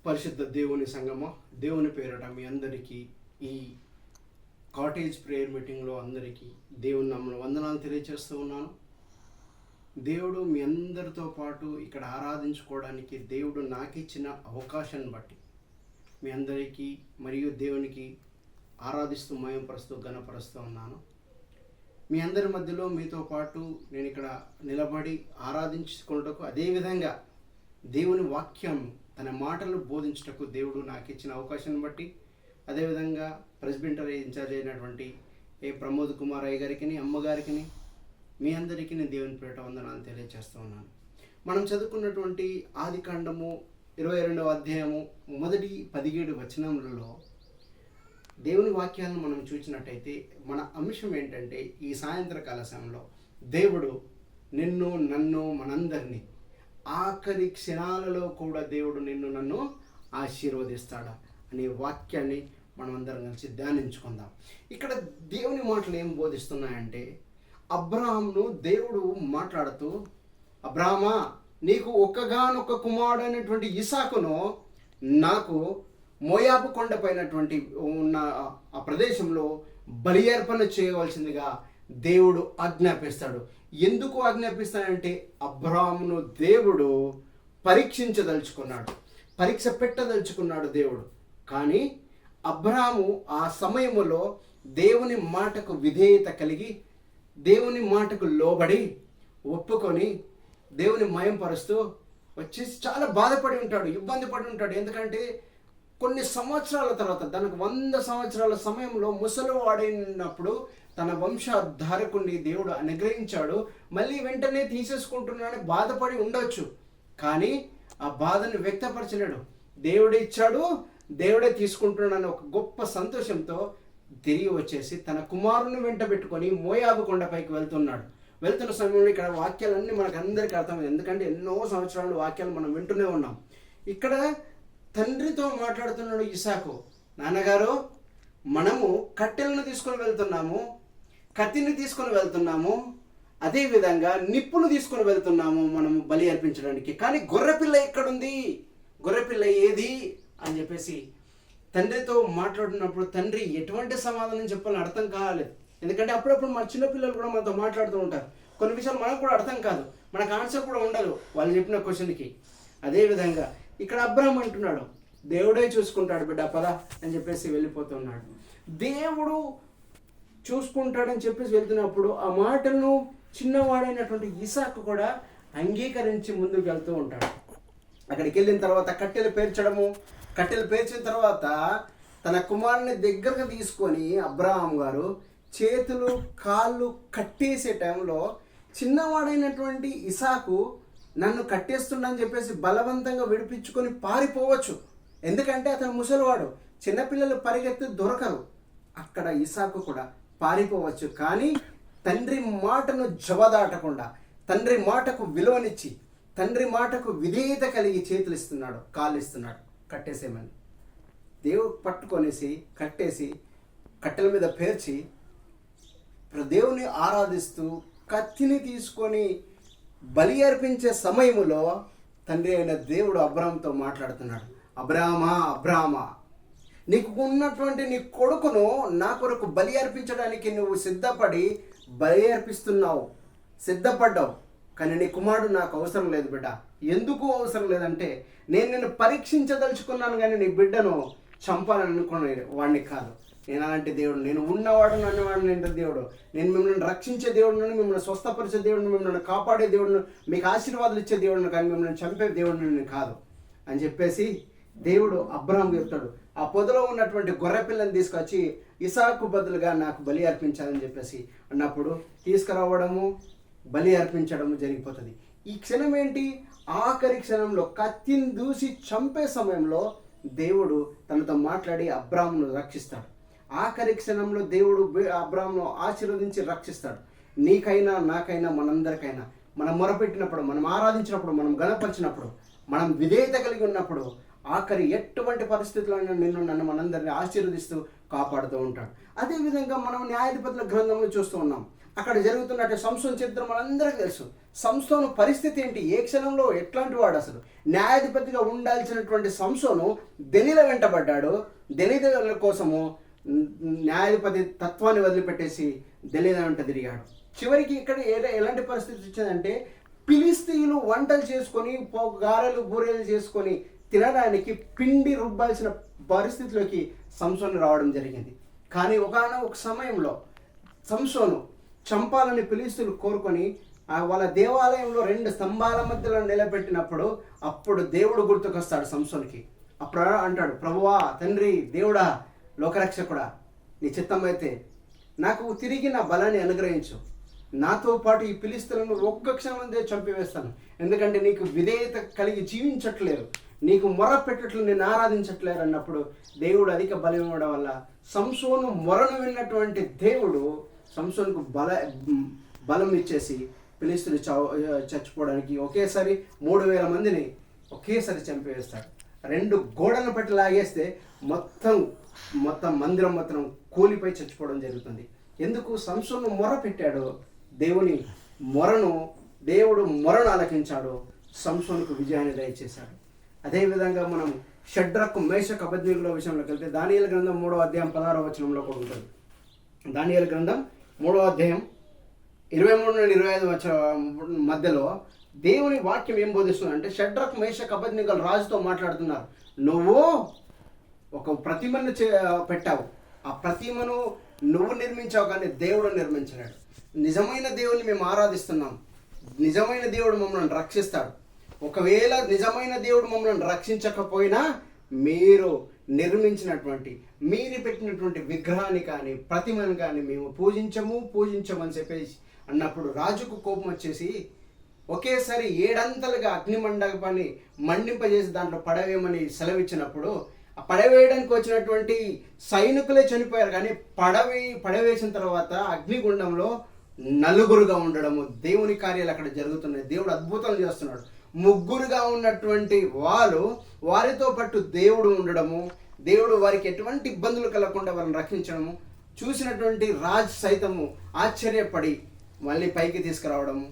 పరిశుద్ధ దేవుని సంగమా, దేవుని పేరట మీ అందరికీ ఈ కాటేజ్ ప్రేయర్ మీటింగ్లో అందరికీ దేవుని నామమున వందనాలు తెలియజేస్తూ ఉన్నాను. దేవుడు మీ అందరితో పాటు ఇక్కడ ఆరాధించుకోవడానికి దేవుడు నాకు ఇచ్చిన అవకాశాన్ని బట్టి మీ అందరికీ మరియు దేవునికి ఆరాధిస్తూ మయంపరుస్తూ ఘనపరుస్తూ ఉన్నాను. మీ అందరి మధ్యలో మీతో పాటు నేను ఇక్కడ నిలబడి ఆరాధించుకున్నటకు, అదేవిధంగా దేవుని వాక్యం తన మాటలు బోధించుటకు దేవుడు నాకు ఇచ్చిన అవకాశాన్ని బట్టి, అదేవిధంగా ప్రెసిడెంటరీ ఇన్ఛార్జ్ అయినటువంటి ప్రమోద్ కుమార్ అయ్య గారికి, అమ్మగారికి, మీ అందరికీ నేను దేవుని పేరిట వందనాలు తెలియజేస్తూ ఉన్నాను. మనం చదువుకున్నటువంటి ఆదికాండము 22వ అధ్యాయము మొదటి 17 వచనములలో దేవుని వాక్యాలను మనం చూసినట్టయితే మన అంశం ఏంటంటే, ఈ సాయంత్రకాల సమయంలో దేవుడు నిన్ను నన్ను మనందరినీ ఆఖరి క్షణాలలో కూడా దేవుడు నిన్ను నన్ను ఆశీర్వదిస్తాడా అనే వాక్యాన్ని మనం అందరం కలిసి ధ్యానించుకుందాం. ఇక్కడ దేవుని మాటలు ఏం బోధిస్తున్నాయంటే, అబ్రాహామును దేవుడు మాట్లాడుతూ, అబ్రాహమా, నీకు ఒక్కగానొక్క కుమారుడైనటువంటి ఇసాకును నాకు మోయాబు కొండపైనటువంటి ఉన్న ఆ ప్రదేశంలో బలి అర్పణ చేయవలసిందిగా దేవుడు ఆజ్ఞాపిస్తాడు. ఎందుకు ఆజ్ఞాపిస్తాడంటే, అబ్రాహామును దేవుడు పరీక్షించదలుచుకున్నాడు, పరీక్ష పెట్టదలుచుకున్నాడు దేవుడు. కానీ అబ్రాహాము ఆ సమయంలో దేవుని మాటకు విధేయత కలిగి, దేవుని మాటకు లోబడి ఒప్పుకొని దేవుని మయంపరుస్తూ వచ్చేసి చాలా బాధపడి ఉంటాడు, ఇబ్బంది పడి ఉంటాడు. ఎందుకంటే కొన్ని సంవత్సరాల తర్వాత, తనకు 100 సంవత్సరాల సమయంలో ముసలివాడైనప్పుడు తన వంశధారకుడిని దేవుడు అనుగ్రహించాడు. మళ్ళీ వెంటనే తీసేసుకుంటున్నాడని బాధపడి ఉండొచ్చు, కానీ ఆ బాధను వ్యక్తపరచలేడు. దేవుడే ఇచ్చాడు, దేవుడే తీసుకుంటున్నాడని ఒక గొప్ప సంతోషంతో తిరిగి వచ్చేసి తన కుమారుని వెంట పెట్టుకొని మోయాబు కొండపైకి వెళ్తున్న సమయంలో ఇక్కడ వాక్యాలన్నీ మనకు అందరికీ అర్థమైంది. ఎందుకంటే ఎన్నో సంవత్సరాలు వాక్యాలు మనం వింటూనే ఉన్నాం. ఇక్కడ తండ్రితో మాట్లాడుతున్నాడు ఇసాకు, నాన్నగారు, మనము కట్టెలను తీసుకొని వెళ్తున్నాము, కత్తిని తీసుకొని వెళ్తున్నాము, అదేవిధంగా నిప్పును తీసుకొని వెళ్తున్నాము మనము బలి అర్పించడానికి. కానీ గొర్రెపిల్ల ఎక్కడుంది, గొర్రెపిల్ల ఏది అని చెప్పేసి తండ్రితో మాట్లాడుతున్నప్పుడు తండ్రి ఎటువంటి సమాధానం చెప్పాలని అర్థం కాలేదు. ఎందుకంటే అప్పుడప్పుడు మన చిన్నపిల్లలు కూడా మనతో మాట్లాడుతూ ఉంటారు. కొన్ని విషయాలు మనకు కూడా అర్థం కాదు, మనకు ఆన్సర్ కూడా ఉండదు వాళ్ళు చెప్పిన క్వశ్చన్కి. అదేవిధంగా ఇక్కడ అబ్రాహాం అంటున్నాడు, దేవుడే చూసుకుంటాడు బిడ్డ, పద అని చెప్పేసి వెళ్ళిపోతున్నాడు. దేవుడు చూసుకుంటాడని చెప్పేసి వెళ్తున్నప్పుడు ఆ మాటలను చిన్నవాడైనటువంటి ఇసాకు కూడా అంగీకరించి ముందుకు వెళ్తూ ఉంటాడు. అక్కడికి వెళ్ళిన తర్వాత కట్టెలు పేర్చిన తర్వాత తన కుమారుని దగ్గరకు తీసుకొని అబ్రాహాం గారు చేతులు కాళ్ళు కట్టేసే టైంలో చిన్నవాడైనటువంటి ఇసాకు నన్ను కట్టేస్తుండని చెప్పేసి బలవంతంగా విడిపించుకొని పారిపోవచ్చు. ఎందుకంటే అతను ముసలివాడు, చిన్నపిల్లలు పరిగెత్తి దొరకరు. అక్కడ ఇసాకు కూడా పారిపోవచ్చు. కానీ తండ్రి మాటను జవదాటకుండా, తండ్రి మాటకు విలువనిచ్చి, తండ్రి మాటకు విధేయత కలిగి చేతులు ఇస్తున్నాడు, కాళ్ళు ఇస్తున్నాడు, కట్టేసేమని. దేవుడు పట్టుకొనేసి కట్టేసి కట్టెల మీద పేర్చి దేవుని ఆరాధిస్తూ కత్తిని తీసుకొని బలి అర్పించే సమయంలో తండ్రి అయిన దేవుడు అబ్రాహాముతో మాట్లాడుతున్నాడు, అబ్రాహామా, నీకు ఉన్నటువంటి నీ కొడుకును నా కొరకు బలి అర్పించడానికి నువ్వు సిద్ధపడి బలి అర్పిస్తున్నావు, సిద్ధపడ్డావు. కానీ నీ కుమారుడు నాకు అవసరం లేదు బిడ్డ. ఎందుకు అవసరం లేదంటే, నేను నిన్ను పరీక్షించదలుచుకున్నాను, కానీ నీ బిడ్డను చంపాలని అనుకునే వాడిని కాదు. నేను అలాంటి దేవుడు, నేను ఉన్నవాడు అన్నవాడు దేవుడు, నేను మిమ్మల్ని రక్షించే దేవుడిని, మిమ్మల్ని స్వస్థపరిచే దేవుడిని, మిమ్మల్ని కాపాడే దేవుడిని, మీకు ఆశీర్వాదాలు ఇచ్చే దేవుడిని, కానీ మిమ్మల్ని చంపే దేవుడిని కాదు అని చెప్పేసి దేవుడు అబ్రాహాం చెప్తాడు. ఆ పొదలో ఉన్నటువంటి గొర్రెపిల్లని తీసుకొచ్చి ఇసాకు బదులుగా నాకు బలి అర్పించాలని చెప్పేసి అన్నప్పుడు తీసుకురావడము, బలి అర్పించడము జరిగిపోతుంది. ఈ క్షణం ఏంటి, ఆఖరి క్షణంలో కత్తిని దూసి చంపే సమయంలో దేవుడు తనతో మాట్లాడి అబ్రాహామును రక్షిస్తాడు. ఆఖరి క్షణంలో దేవుడు అబ్రాహామును ఆశీర్వదించి రక్షిస్తాడు. నీకైనా నాకైనా మనందరికైనా మనం మొరపెట్టినప్పుడు, మనం ఆరాధించినప్పుడు, మనం గణపరిచినప్పుడు, మనం విధేయత కలిగి ఉన్నప్పుడు ఆఖరి ఎటువంటి పరిస్థితుల్లో నిన్ను నన్ను మనందరినీ ఆశీర్వదిస్తూ కాపాడుతూ ఉంటాడు. అదేవిధంగా మనం న్యాయాధిపతుల గ్రంథంలో చూస్తూ ఉన్నాం. అక్కడ జరుగుతున్నట్టు సంసోను చరిత్ర మనందరికీ తెలుసు. సంసోను పరిస్థితి ఏంటి, ఏ క్షణంలో ఎట్లాంటి వాడు, అసలు న్యాయాధిపతిగా ఉండాల్సినటువంటి సంసోను దెలీలా వెంటబడ్డాడు. దెలీలా కోసము న్యాయాధిపతి తత్వాన్ని వదిలిపెట్టేసి దెలీలా వెంట తిరిగాడు. చివరికి ఇక్కడ ఎలాంటి పరిస్థితి వచ్చిందంటే, ఫిలిస్తీయులు వంటలు చేసుకొని గారెలు బూరెలు చేసుకొని తినడానికి పిండి రుబ్బాల్సిన పరిస్థితిలోకి సంసోను రావడం జరిగింది. కానీ ఒకానొక సమయంలో సంసోను చంపాలని ఫిలిస్తీయులు కోరుకొని వాళ్ళ దేవాలయంలో 2 స్తంభాల మధ్యలో నిలబెట్టినప్పుడు అప్పుడు దేవుడు గుర్తుకొస్తాడు సంసోనుకి. అప్పుడు అంటాడు, ప్రభువా, తండ్రి, దేవుడా, లోకరక్షకుడా, నీ చిత్తం అయితే నాకు తిరిగి నా బలాన్ని అనుగ్రహించు. నాతో పాటు ఈ ఫిలిస్తీయులను ఒక్క క్షణమందే చంపివేస్తాను. ఎందుకంటే నీకు విధేయత కలిగి జీవించట్లేరు, నీకు మొర పెట్టట్లు నేను ఆరాధించట్లేరు అన్నప్పుడు దేవుడు అధిక బలం ఇవ్వడం వల్ల సంసోను మొరను విన్నటువంటి దేవుడు సంసోనుకు బలం ఇచ్చేసి ఫిలిస్తీయులు చచ్చిపోవడానికి ఒకేసారి 3000 మందిని ఒకేసారి చంపివేస్తాడు. 2 గోడలను పట్టి లాగేస్తే మొత్తం మందిరం మొత్తం కూలిపోయి చచ్చిపోవడం జరుగుతుంది. ఎందుకు? సంసోను మొర పెట్టాడు, దేవుడు మొరను ఆలకించాడు, సంసోనుకు విజయాన్ని దయచేశాడు. అదేవిధంగా మనం షడ్రకు, మేషకు, అబేద్నెగోల విషయంలోకి వెళ్తే దానియేలు గ్రంథం 3వ అధ్యాయం 16వ వచనంలో కూడా ఉంటుంది. దానియేలు గ్రంథం 3వ అధ్యాయం 23 నుండి 25 మధ్యలో దేవుని వాక్యం ఏం బోధిస్తుందంటే, షడ్రకు, మేషకు, అబేద్నెగోలు రాజుతో మాట్లాడుతున్నారు. నువ్వు ఒక ప్రతిమను పెట్టావు, ఆ ప్రతిమను నువ్వు నిర్మించావు కానీ దేవుడు నిర్మించలేడు. నిజమైన దేవుడిని మేము ఆరాధిస్తున్నాం, నిజమైన దేవుడు మమ్మల్ని రక్షిస్తాడు. ఒకవేళ నిజమైన దేవుడు మమ్మల్ని రక్షించకపోయినా మీరు నిర్మించినటువంటి, మీరు పెట్టినటువంటి విగ్రహాన్ని కానీ ప్రతిమను కానీ మేము పూజించమని చెప్పేసి అన్నప్పుడు రాజుకు కోపం వచ్చేసి ఒకేసారి 7 అంతలుగా అగ్ని మండపాన్ని మండింపజేసి దాంట్లో పడవేయమని సెలవిచ్చినప్పుడు ఆ పడవేయడానికి వచ్చినటువంటి సైనికులే చనిపోయారు. కానీ పడవేసిన తర్వాత అగ్నిగుండంలో 4 ఉండడము, దేవుని కార్యాలు అక్కడ జరుగుతున్నాయి, దేవుడు అద్భుతాలు చేస్తున్నాడు. 3 ఉన్నటువంటి వారితో పాటు దేవుడు ఉండడము, దేవుడు వారికి ఎటువంటి ఇబ్బందులు కలగకుండా వారిని రక్షించడము చూసినటువంటి రాజు సైతము ఆశ్చర్యపడి మళ్ళీ పైకి తీసుకురావడము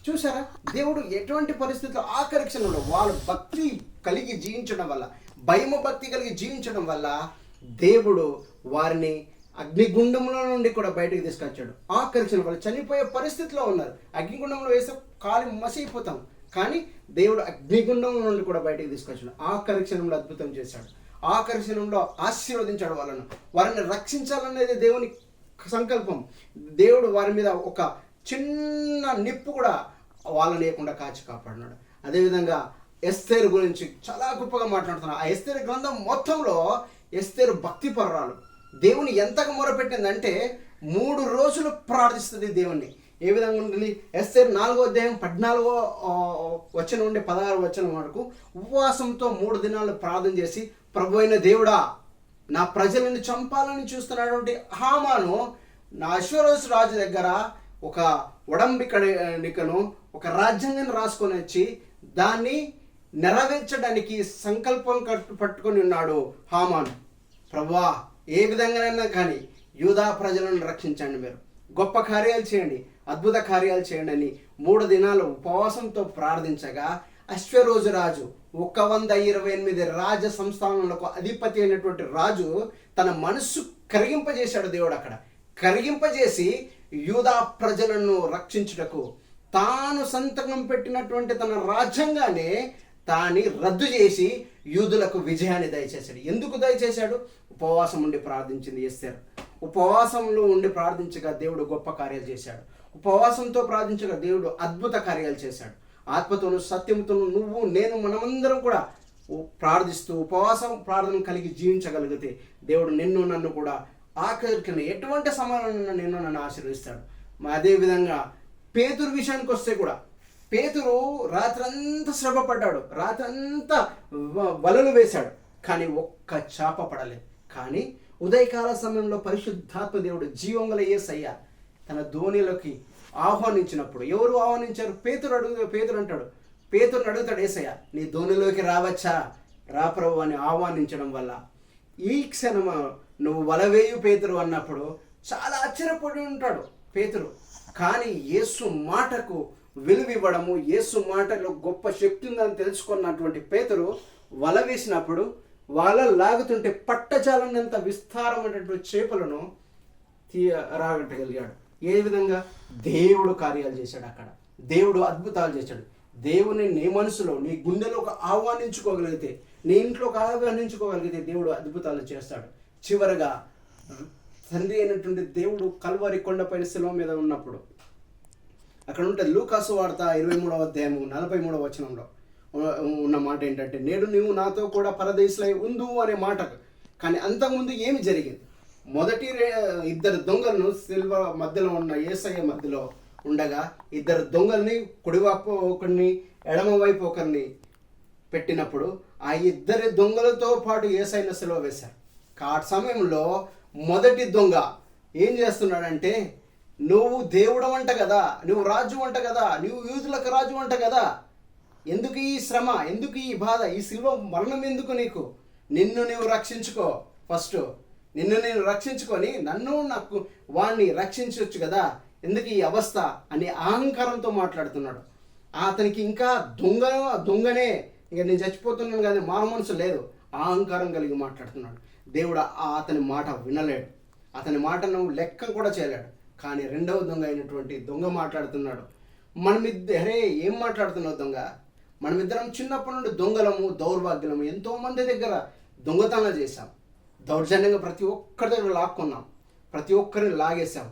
చూసారా. దేవుడు ఎటువంటి పరిస్థితుల్లో ఆఖరి క్షణంలో వాళ్ళు భక్తి కలిగి జీవించడం వల్ల, భయము భక్తి కలిగి జీవించడం వల్ల దేవుడు వారిని అగ్నిగుండంలో నుండి కూడా బయటకు తీసుకొచ్చాడు. ఆఖరి క్షణం వాళ్ళు చనిపోయే పరిస్థితిలో ఉన్నారు, అగ్నిగుండంలో వేస్తే కాలి మసైపోతాం, కానీ దేవుడు అగ్నిగుండం నుండి కూడా బయటకు తీసుకొచ్చాడు. ఆఖరి క్షణంలో అద్భుతం చేశాడు, ఆఖరి క్షణంలో ఆశీర్వదించాడు వారిని రక్షించాలనేది దేవుని సంకల్పం. దేవుడు వారి మీద ఒక చిన్న నిప్పు కూడా వాళ్ళ లేకుండా కాచి కాపాడినాడు. అదేవిధంగా ఎస్తేరు గురించి చాలా గొప్పగా మాట్లాడుతున్నాను. ఆ ఎస్తేరు గ్రంథం మొత్తంలో ఎస్తేరు భక్తి పరురాలు, దేవుని ఎంతగా మొరపెట్టిందంటే 3 రోజులు ప్రార్థిస్తుంది దేవుణ్ణి. ఏ విధంగా ఉంటుంది? ఎస్తేరు 4వ అధ్యాయం 14వ వచనం నుండి 16వ వచనం వరకు ఉపవాసంతో 3 దినాలు ప్రార్థన చేసి, ప్రభు అయిన దేవుడా, నా ప్రజలను చంపాలని చూస్తున్నటువంటి హామాను నా అశ్వరోషు రాజు దగ్గర ఒక ఉడంబడికను, ఒక రాజ్యాంగాన్ని రాసుకొని వచ్చి దాన్ని నెరవేర్చడానికి సంకల్పం పట్టుకొని ఉన్నాడు హామాను. ప్రభువా, ఏ విధంగానైనా కానీ యూదా ప్రజలను రక్షించండి, మీరు గొప్ప కార్యాలు చేయండి, అద్భుత కార్యాలు చేయండి అని 3 దినాలు ఉపవాసంతో ప్రార్థించగా అశ్వరోజు రాజు 128 రాజ సంస్థానాలకు అధిపతి అయినటువంటి రాజు తన మనస్సు కరిగింపజేశాడు. దేవుడు అక్కడ కరిగింపజేసి యూదా ప్రజలను రక్షించుటకు తాను సంతకం పెట్టినటువంటి తన రాజ్యాంగాన్ని తాని రద్దు చేసి యూదులకు విజయాన్ని దయచేశాడు. ఎందుకు దయచేశాడు? ఉపవాసం ఉండి ప్రార్థించింది ఎస్తేరు. ఉపవాసంలో ఉండి ప్రార్థించగా దేవుడు గొప్ప కార్యాలు చేశాడు. ఉపవాసంతో ప్రార్థించగా దేవుడు అద్భుత కార్యాలు చేశాడు. ఆత్మతోను సత్యంతోను నువ్వు నేను మనమందరం కూడా ప్రార్థిస్తూ ఉపవాసం ప్రార్థన కలిగి జీవించగలిగితే దేవుడు నిన్ను నన్ను కూడా ఆఖరికి ఎటువంటి సమయంలో నన్ను ఆశీర్వదిస్తాడు. అదేవిధంగా పేతురు విషయానికి వస్తే కూడా పేతురు రాత్రంతా శ్రమపడ్డాడు, రాత్రంతా వలలు వేశాడు, కానీ ఒక్క చాప పడలేదు. కానీ ఉదయకాల సమయంలో పరిశుద్ధాత్మ దేవుడు జీవంగల యేసయ్య తన ధోనిలోకి ఆహ్వానించినప్పుడు, ఎవరు ఆహ్వానించారు? పేతురు అంటాడు, పేతురుని అడుగుతాడు, యేసయ్య నీ ధోనిలోకి రావచ్చా, రా ప్రభు అని ఆహ్వానించడం వల్ల ఈ క్షణం నువ్వు వలవేయు పేతురు అన్నప్పుడు చాలా ఆశ్చర్యపడి ఉంటాడు పేతురు. కానీ యేసు మాటకు విలువివ్వడము, యేసు మాటలో గొప్ప శక్తి ఉందని తెలుసుకున్నటువంటి పేతురు వల వేసినప్పుడు వల లాగుతుంటే పట్టజాలనంత విస్తారమైనటువంటి చేపలను రాగట్టగలిగాడు. ఏ విధంగా? దేవుడు కార్యాలు చేశాడు. అక్కడ దేవుడు అద్భుతాలు చేశాడు. దేవుని నీ మనసులో, నీ గుండెలోకి ఆహ్వానించుకోగలిగితే, నీ ఇంట్లోకి ఆహ్వానించుకోగలిగితే దేవుడు అద్భుతాలు చేస్తాడు. చివరగా తండ్రి అయినటువంటి దేవుడు కల్వరి కొండపైన శిలువ మీద ఉన్నప్పుడు అక్కడ ఉంటుంది లూకాసు వార్త 23వ అధ్యాయము 43వ వచనంలో ఉన్న మాట ఏంటంటే, నేడు నువ్వు నాతో కూడా పరదేశులై ఉండు అనే మాట. కానీ అంతకుముందు ఏమి జరిగింది? మొదటి ఇద్దరు దొంగలను శిలువ మధ్యలో ఉన్న యేసయ్య మధ్యలో ఉండగా ఇద్దరు దొంగల్ని కుడివైపు ఒకరిని ఎడమవైపు ఒకరిని పెట్టినప్పుడు ఆ ఇద్దరి దొంగలతో పాటు యేసయ్యను శిలువ వేశారు. ఆ సమయంలో మొదటి దొంగ ఏం చేస్తున్నాడంటే, నువ్వు దేవుడు అంట కదా, నువ్వు రాజు అంట కదా, నువ్వు యూదులకు రాజు అంట కదా, ఎందుకు ఈ శ్రమ, ఎందుకు ఈ బాధ, ఈ శిలువ మరణం ఎందుకు నీకు? నిన్ను నువ్వు రక్షించుకో, ఫస్ట్ నిన్ను నేను రక్షించుకొని నాకు వాణ్ణి రక్షించవచ్చు కదా, ఎందుకు ఈ అవస్థ అని అహంకారంతో మాట్లాడుతున్నాడు. అతనికి ఇంకా దొంగనే, ఇంకా నేను చచ్చిపోతున్నాను కానీ మారు మనసు లేదు, అహంకారం కలిగి మాట్లాడుతున్నాడు. దేవుడు అతని మాట వినలేడు, అతని మాటను లెక్క కూడా చేయలేడు. కానీ రెండవ దొంగ అయినటువంటి దొంగ మాట్లాడుతున్నాడు. మనమిద్దరే ఏం మాట్లాడుతున్నావు దొంగ? మనమిద్దరం చిన్నప్పటి నుండి దొంగలము, దౌర్భాగ్యలము, ఎంతోమంది దగ్గర దొంగతనం చేశాం, దౌర్జన్యంగా ప్రతి ఒక్కరి దగ్గర లాక్కున్నాం, ప్రతి ఒక్కరిని లాగేశాం,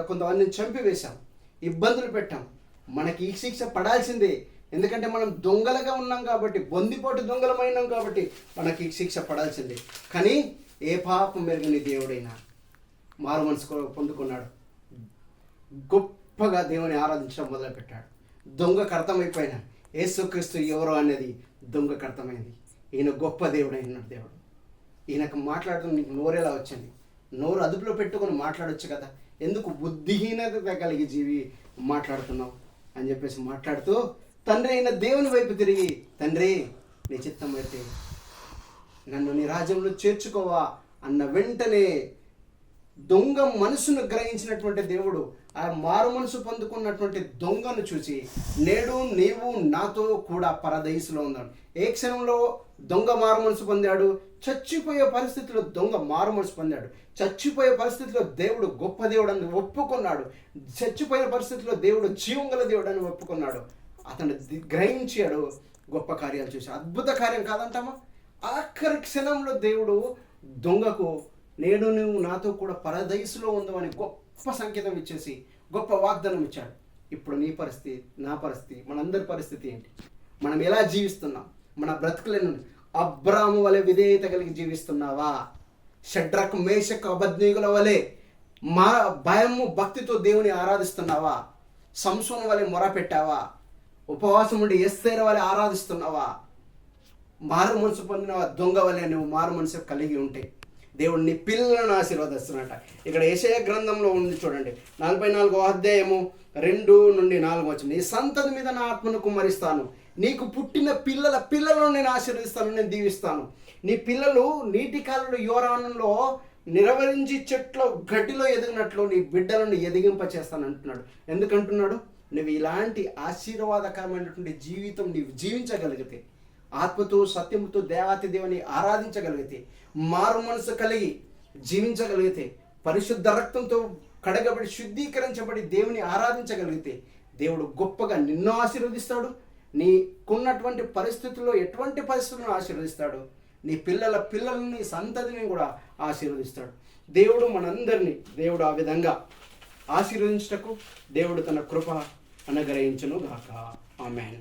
కొంతమందిని చంపివేశాం, ఇబ్బందులు పెట్టాం. మనకి ఈ శిక్ష పడాల్సిందే, ఎందుకంటే మనం దొంగలుగా ఉన్నాం కాబట్టి, బొందిపోటు దొంగలమైనాం కాబట్టి మనకి ఈ శిక్ష పడాల్సిందే. కానీ ఏ పాపం మెరుగని దేవుడైనా మారు మనసు పొందుకున్నాడు, గొప్పగా దేవుని ఆరాధించడం మొదలుపెట్టాడు. దొంగకు అర్థమైపోయినా యేసుక్రీస్తు ఎవరో అనేది దొంగకు అర్థమైంది. ఈయన గొప్ప దేవుడు అయినాడు. దేవుడు ఈయనకు మాట్లాడటం నీకు నోరేలా వచ్చింది? నోరు అదుపులో పెట్టుకొని మాట్లాడొచ్చు కదా, ఎందుకు బుద్ధిహీనత కలిగి జీవి మాట్లాడుతున్నావు అని చెప్పేసి మాట్లాడుతూ తండ్రి అయిన దేవుని వైపు తిరిగి, తండ్రి నీ చిత్తం అయితే నన్ను నీ రాజ్యంలో చేర్చుకోవా అన్న వెంటనే దొంగ మనసును గ్రహించినటువంటి దేవుడు ఆ మారు మనసు పొందుకున్నటువంటి దొంగను చూసి, నేడు నీవు నాతో కూడా పరదైసులో ఉన్నాడు. ఏ క్షణంలో దొంగ మారు మనసు పొందాడు? చచ్చిపోయే పరిస్థితిలో దొంగ మారు మనసు పొందాడు. చచ్చిపోయే పరిస్థితిలో దేవుడు గొప్ప దేవుడు అని ఒప్పుకున్నాడు. చచ్చిపోయే పరిస్థితిలో దేవుడు జీవం గల దేవుడు అని ఒప్పుకున్నాడు. అతను గ్రహించాడు, గొప్ప కార్యాలు చూసి. అద్భుత కార్యం కాదంటామా? ఆఖరి క్షణంలో దేవుడు దొంగకు నేడు నువ్వు నాతో కూడా పరదైసులో ఉందని గొప్ప సంకేతం ఇచ్చేసి గొప్ప వాగ్దానం ఇచ్చాడు. ఇప్పుడు నీ పరిస్థితి, నా పరిస్థితి, మనందరి పరిస్థితి ఏంటి? మనం ఎలా జీవిస్తున్నాం? మన బ్రతుకులను అబ్రాము వలె విధేయత కలిగి జీవిస్తున్నావా? షడ్రకు మేషకు అబద్నీగుల వలె మా భయము భక్తితో దేవుని ఆరాధిస్తున్నావా? సంసోను వలె మొర పెట్టావా? ఉపవాసం ఉండి ఎస్తేర వలె ఆరాధిస్తున్నావా? మారు మనసు పొందిన దొంగ వలె నువ్వు మారు మనసు కలిగి ఉంటే దేవుడు నీ పిల్లలను ఆశీర్వదిస్తున్నట. ఇక్కడ యెషయా గ్రంథంలో ఉంది చూడండి, 44వ అధ్యాయము 2-4 నీ సంతతి మీద నా ఆత్మను కుమ్మరిస్తాను, నీకు పుట్టిన పిల్లలను నేను ఆశీర్వదిస్తాను, నేను దీవిస్తాను. నీ పిల్లలు నీటి కాలంలో యోరానంలో నిరవరించి చెట్లో గడ్డిలో ఎదిగినట్లు నీ బిడ్డలను ఎదిగింప చేస్తాను అంటున్నాడు. ఎందుకంటున్నాడు? నువ్వు ఇలాంటి ఆశీర్వాదకరమైనటువంటి జీవితం నీవు జీవించగలిగితే, ఆత్మతో సత్యముతో దేవాతి దేవుని ఆరాధించగలిగితే, మారు మనసు కలిగి జీవించగలిగితే, పరిశుద్ధ రక్తంతో కడగబడి శుద్ధీకరించబడి దేవుని ఆరాధించగలిగితే దేవుడు గొప్పగా నిన్ను ఆశీర్వదిస్తాడు. నీకున్నటువంటి పరిస్థితుల్లో ఎటువంటి పరిస్థితులను ఆశీర్వదిస్తాడు, నీ పిల్లలని సంతతిని కూడా ఆశీర్వదిస్తాడు. దేవుడు మనందరినీ దేవుడు ఆ విధంగా ఆశీర్వదించుటకు దేవుడు తన కృప అనుగ్రహించును గాక. ఆమేన్.